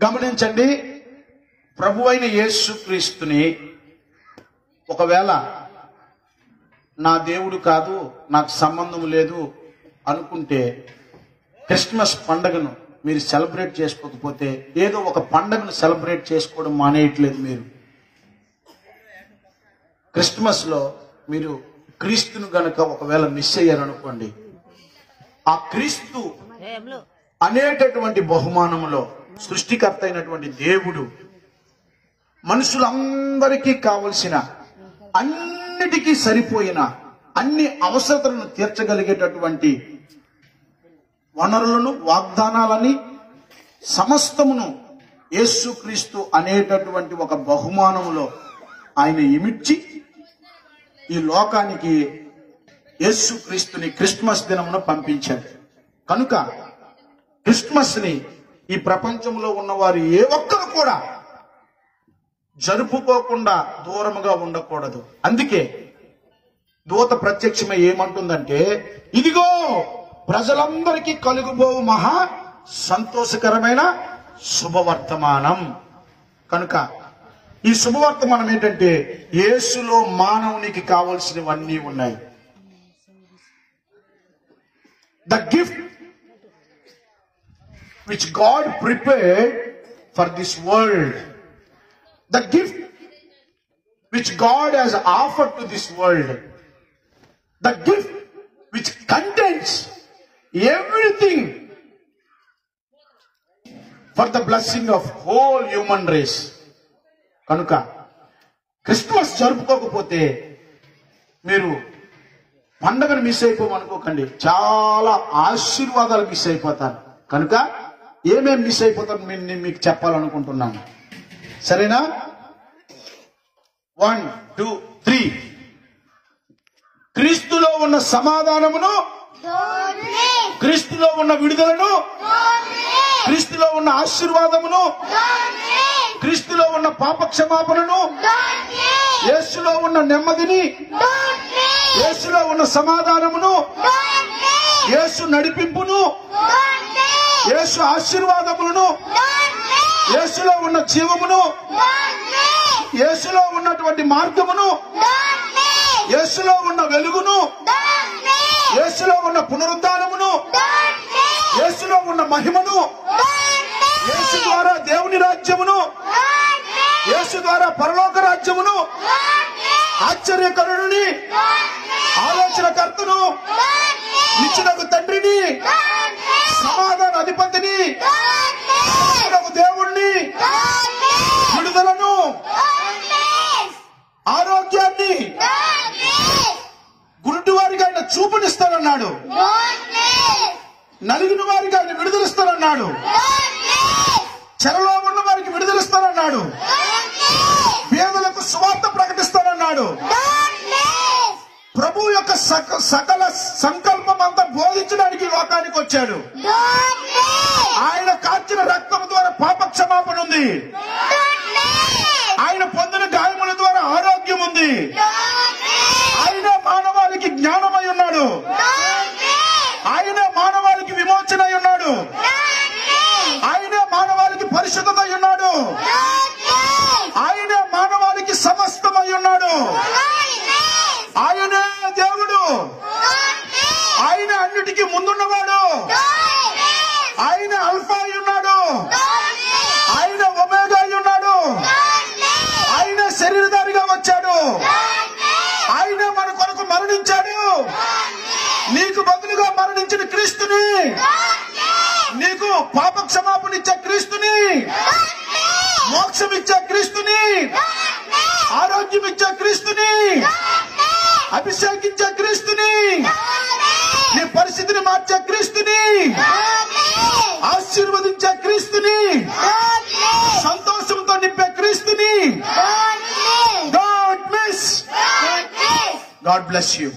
గమనించండి, ప్రభువైన యేసుక్రీస్తుని ఒకవేళ నా దేవుడు కాదు, నాకు సంబంధం లేదు అనుకుంటే క్రిస్మస్ పండుగను మీరు సెలబ్రేట్ చేసుకోకపోతే ఏదో ఒక పండుగను సెలబ్రేట్ చేసుకోవడం మానేయట్లేదు. మీరు క్రిస్మస్ లో మీరు క్రీస్తును గనక ఒకవేళ మిస్ అయ్యారనుకోండి, ఆ క్రీస్తు అనేటటువంటి బహుమానంలో సృష్టికర్త అయినటువంటి దేవుడు మనుషులందరికీ కావలసిన అన్నిటికీ సరిపోయిన అన్ని అవసరతలను తీర్చగలిగేటటువంటి వనరులను, వాగ్దానాలని సమస్తమును యేసుక్రీస్తు అనేటటువంటి ఒక బహుమానములో ఆయన ఇమిడ్చి ఈ లోకానికి యేసుక్రీస్తుని క్రిస్మస్ దినమున పంపించాడు. కనుక క్రిస్మస్ ని ఈ ప్రపంచంలో ఉన్నవారు ఏ ఒక్కరు కూడా జరుపుకోకుండా దూరముగా ఉండకూడదు. అందుకే దూత ప్రత్యక్షమై ఏమంటుందంటే, ఇదిగో ప్రజలందరికీ కలుగుబోవు మహా సంతోషకరమైన శుభవర్తమానం. కనుక ఈ శుభవర్తమానం ఏంటంటే, యేసులో మానవునికి కావలసినవన్నీ ఉన్నాయి. The gift which God prepared for this world, the gift which God has offered to this world, the gift which contains everything for the blessing of whole human race. కనుక క్రిస్మస్ జరుపుకోకపోతే మీరు పండుగను మిస్ అయిపోమనుకోకండి, చాలా ఆశీర్వాదాలు miss అయిపోతారు. కనుక ఏమేమి miss అయిపోతారు నేను మీకు చెప్పాలనుకుంటున్నాను. సరేనా? 1, 2, 3. క్రీస్తులో ఉన్న సమాధానమును, క్రీస్తులో ఉన్న విడుదలను, క్రీస్తులో ఉన్న ఆశీర్వాదమును, క్రీస్తులో ఉన్న పాప క్షమాపణను, యేసులో ఉన్న నెమ్మదిని, యేసులో ఉన్న సమాధానమును, యేసు నడిపింపును, యేసు ఆశీర్వాదములను, యేసులో ఉన్న జీవమును, యేసులో ఉన్నటువంటి మార్గమును, యేసులో ఉన్న వెలుగును, యేసులో ఉన్న పునరుద్ధానమును, యేసులో ఉన్న మహిమను, యేసు ద్వారా దేవుని రాజ్యమును, యేసు ద్వారా పరలోక రాజ్యమును, ఆశ్చర్యకరుడిని, ఆలోచనకర్తను, నిత్యునకు తండ్రిని, సమాధాన అధిపతిని, దేవుణ్ణి, విడుదలను, ఆరోగ్యాన్ని, గురుటి వారికి ఆయన చూపునిస్తానన్నాడు, నలిగిన వారికి ఆయన విడుదలిస్తానన్నాడు, చెరలో ఉన్న వారికి విడుదలిస్తానన్నాడు, పేదలకు సువార్త ప్రకటిస్తానన్నాడు. ప్రభు యొక్క సకల సంకల్పం అంతా బోధించడానికి లోకానికి వచ్చాడు. ఆయన కార్చిన రక్తం ద్వారా పాప క్షమాపణ ఉంది, ఆయన పొందిన గాయముల ద్వారా ఆరోగ్యం ఉంది, ఆయన మానవాళికి జ్ఞానమై ఉన్నాడు, ఆయన మానవాళికి విమోచన అయి ఉన్నాడు, ఆయన మానవాళికి పరిశుద్ధత అయి ఉన్నాడు, ఆయన మానవాళికి సమస్తమై ఉన్నాడు. ఆయనే దేవుడు, ఆయన అన్నిటికీ ముందున్నవాడు, ఆయన అల్ఫా అయి ఉన్నాడు, ఆయన ఒమేగా అయి ఉన్నాడు, ఆయన శరీరధారిగా వచ్చాడు, ఆయన మన కొరకు మరణించాడు. నీకు బదులుగా మరణించిన క్రీస్తుని, నీకు పాప క్షమాపణ ఇచ్చే క్రీస్తుని, మోక్షం ఇచ్చే క్రీస్తుని, ఆరోగ్యం ఇచ్చే క్రీస్తుని, అభిషేకించే క్రీస్తుని, నీ పరిస్థితిని మార్చే క్రీస్తుని, ఆశీర్వదించే క్రీస్తుని, సంతోషంతో నింపే క్రీస్తుని. Don't miss. God bless you.